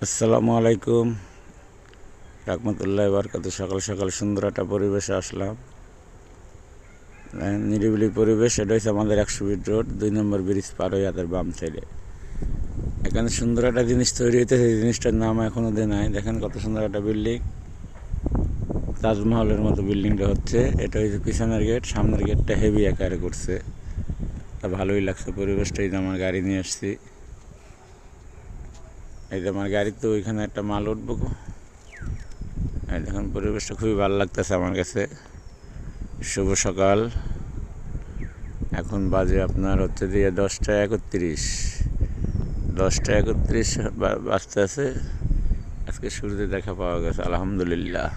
আসসালামু আলাইকুম রহমতুল্লাহ বারকাত। সকাল সকাল সুন্দর একটা পরিবেশে আসলাম, নিরিবিলি পরিবেশ। এটা হচ্ছে আমাদের 100 ফিট রোড, 2 নম্বর ব্রিজ পার হয়ে হাতের বাম সাইডে। এখানে সুন্দর একটা জিনিস তৈরি হইতেছে, এই জিনিসটার নাম এখনও দেয় নাই। দেখেন কত সুন্দর একটা বিল্ডিং, তাজমহলের মতো বিল্ডিংটা হচ্ছে। এটা হচ্ছে পিছনের গেট, সামনের গেটটা হেভি আকারে করছে, তা ভালোই লাগছে পরিবেশটা। এই যে আমার গাড়ি নিয়ে আসছি, এই যে আমার গাড়িতে ওইখানে একটা মাল উঠবো। এই দেখুন পরিবেশটা খুবই ভালো লাগতেছে আমার কাছে। শুভ সকাল, এখন বাজে আপনার হচ্ছে দিয়ে 10টা 31, 10টা 31 বাজতে আছে। আজকে সূর্যের দেখা পাওয়া গেছে, আলহামদুলিল্লাহ।